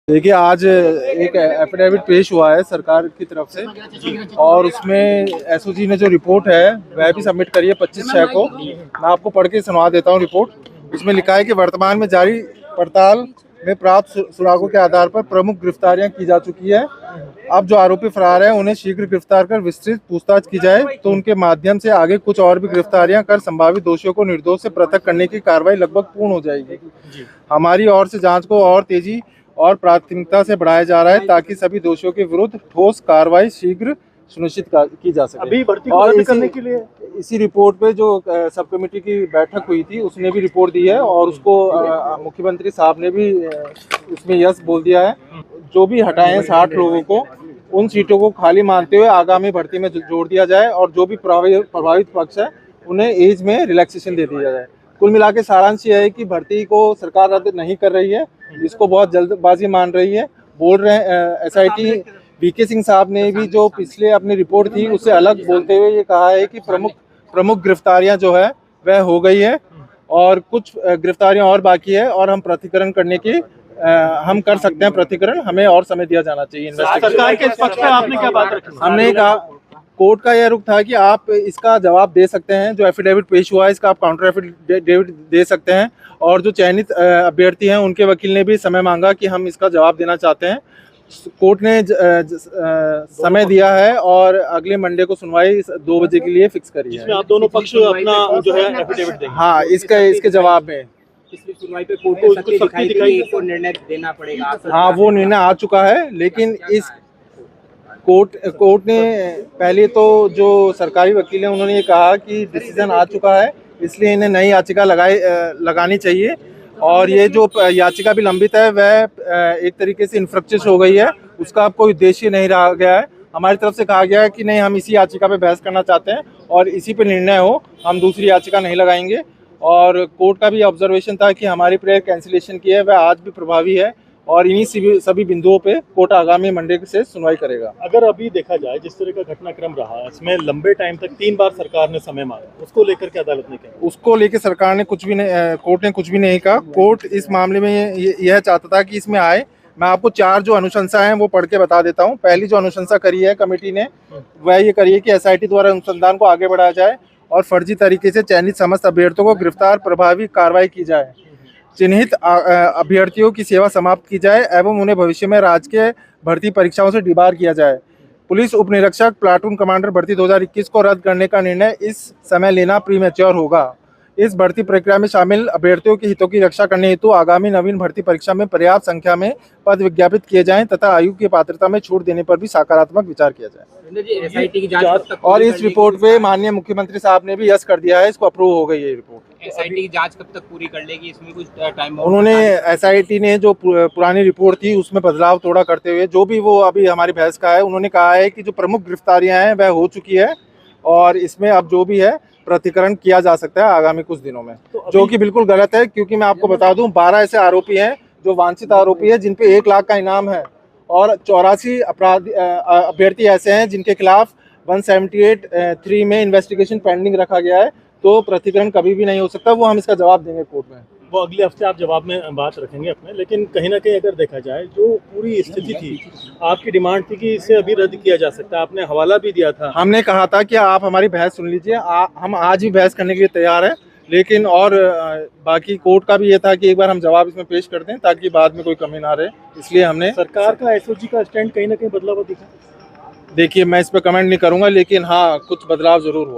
देखिए, आज एक एफिडेविट पेश हुआ है सरकार की तरफ से और उसमें एसओजी ने जो रिपोर्ट है वह भी सबमिट करी है 25/6 को। मैं आपको पढ़ के सुनवा देता हूँ रिपोर्ट। इसमें लिखा है कि वर्तमान में जारी पड़ताल में प्राप्त सुरागों के आधार पर प्रमुख गिरफ्तारियां की जा चुकी है। अब जो आरोपी फरार हैं उन्हें शीघ्र गिरफ्तार कर विस्तृत पूछताछ की जाए तो उनके माध्यम से आगे कुछ और भी गिरफ्तारियां कर संभावित दोषियों को निर्दोष से पृथक करने की कार्रवाई लगभग पूर्ण हो जाएगी। हमारी ओर से जांच को और तेजी और प्राथमिकता से बढ़ाया जा रहा है ताकि सभी दोषियों के विरुद्ध ठोस कार्रवाई शीघ्र सुनिश्चित की जा सके। अभी भर्ती और करने के लिए इसी रिपोर्ट पे जो सब कमेटी की बैठक हुई थी उसने भी रिपोर्ट दी है और उसको मुख्यमंत्री साहब ने भी उसमें यस बोल दिया है। जो भी हटाए हैं 60 लोगों को, उन सीटों को खाली मानते हुए आगामी भर्ती में जोड़ दिया जाए और जो भी प्रभावित पक्ष है उन्हें एज में रिलैक्सेशन दे दिया जाए। कुल मिला के सारांश ये है कि भर्ती को सरकार रद्द नहीं कर रही है, इसको बहुत जल्दबाजी मान रही है। बोल रहे हैं एसआईटी वीके सिंह साहब ने भी जो पिछले अपनी रिपोर्ट थी उससे अलग बोलते हुए ये कहा है कि प्रमुख गिरफ्तारियां जो है वह हो गई है और कुछ गिरफ्तारियां और बाकी है और हम प्रतिकरण करने की हम कर सकते हैं प्रतिकरण, हमें और समय दिया जाना चाहिए। सरकार के इस पक्ष में आपने क्या बात रखी? हमने कहा कोर्ट का यह रुख था कि आप इसका जवाब दे सकते हैं, जो एफिडेविट पेश हुआ है इसका आप काउंटर एफिडेविट दे सकते हैं और जो चयनित अभ्यर्थी हैं उनके वकील ने भी समय मांगा कि हम इसका जवाब देना चाहते हैं। कोर्ट ने समय दिया है और अगले मंडे को सुनवाई 2 बजे के लिए फिक्स करी है। इसमें आप दोनों पक्ष अपना जो है एफिडेविट देंगे। हाँ, इसके जवाब में पिछली सुनवाई पे कोर्ट को सख्ती दिखाई को निर्णय देना पड़ेगा। हाँ, वो निर्णय आ चुका है, लेकिन इस कोर्ट ने पहले तो जो सरकारी वकील हैं उन्होंने ये कहा कि डिसीजन आ चुका है इसलिए इन्हें नई याचिका लगानी चाहिए और ये जो याचिका भी लंबित है वह एक तरीके से इन्फ्रक्चर्स हो गई है, उसका अब कोई उद्देश्य नहीं रहा गया है। हमारी तरफ से कहा गया है कि नहीं, हम इसी याचिका पे बहस करना चाहते हैं और इसी पे निर्णय हो, हम दूसरी याचिका नहीं लगाएंगे। और कोर्ट का भी ऑब्जर्वेशन था कि हमारी प्रेयर कैंसिलेशन की है वह आज भी प्रभावी है और इन्हीं सभी बिंदुओं पे कोर्ट आगामी मंडे से सुनवाई करेगा। अगर अभी देखा जाए जिस तरह का घटनाक्रम रहा, इसमें लंबे टाइम तक 3 बार सरकार ने समय मांगा, उसको लेकर के अदालत ने क्या? उसको लेकर सरकार ने कुछ भी नहीं, कोर्ट ने कुछ भी नहीं कहा। कोर्ट इस मामले में यह चाहता था कि इसमें आए। मैं आपको 4 जो अनुशंसा हैं वो पढ़ के बता देता हूँ। पहली जो अनुशंसा करी है कमेटी ने वह ये करी है कि एसआईटी द्वारा अनुसंधान को आगे बढ़ाया जाए और फर्जी तरीके से चयनित समस्त अभ्यर्थियों को गिरफ्तार प्रभावी कार्रवाई की जाए, चिन्हित अभ्यर्थियों की सेवा समाप्त की जाए एवं उन्हें भविष्य में राजकीय भर्ती परीक्षाओं से डिबार किया जाए। पुलिस उप निरीक्षक प्लाटून कमांडर भर्ती 2021 को रद्द करने का निर्णय इस समय लेना प्रीमेच्योर होगा। इस भर्ती प्रक्रिया में शामिल अभ्यर्थियों के हितों की रक्षा करने हेतु आगामी नवीन भर्ती परीक्षा में पर्याप्त संख्या में पद विज्ञापित किए जाएं तथा आयु की पात्रता में छूट देने पर भी सकारात्मक विचार किया जाए। एसआईटी की जांच और इस रिपोर्ट पे माननीय मुख्यमंत्री साहब ने भी यस कर दिया है, इसको अप्रूव हो गई है रिपोर्ट। एसआईटी की जांच कब तक पूरी कर लेगी, इसमें कुछ टाइम? उन्होंने एसआईटी ने जो पुरानी रिपोर्ट थी उसमें बदलाव थोड़ा करते हुए जो भी वो अभी हमारी बहस का है, उन्होंने कहा है कि जो प्रमुख गिरफ्तारियां हैं वह हो चुकी है और इसमें अब जो भी है प्रतिकरण किया जा सकता है आगामी कुछ दिनों में, जो कि बिल्कुल गलत है। क्योंकि मैं आपको बता दूं 12 ऐसे आरोपी हैं जो वांछित आरोपी है जिन पे 1 लाख का इनाम है और 84 अभ्यर्थी ऐसे हैं जिनके खिलाफ 178(3) में इन्वेस्टिगेशन पेंडिंग रखा गया है। तो प्रतिकरण कभी भी नहीं हो सकता, वो हम इसका जवाब देंगे कोर्ट में। वो अगले हफ्ते आप जवाब में बात रखेंगे अपने, लेकिन कहीं ना कहीं अगर देखा जाए जो पूरी स्थिति थी, आपकी डिमांड थी कि इसे अभी रद्द किया जा सकता है, आपने हवाला भी दिया था। हमने कहा था कि आप हमारी बहस सुन लीजिए, हम आज भी बहस करने के लिए तैयार हैं, लेकिन और बाकी कोर्ट का भी ये था कि एक बार हम जवाब इसमें पेश कर दें ताकि बाद में कोई कमी ना रहे, इसलिए हमने। सरकार का एसओजी का स्टैंड कहीं ना कहीं बदलाव दिखा? देखिए, मैं इस पर कमेंट नहीं करूंगा, लेकिन हाँ कुछ बदलाव जरूर हुआ है।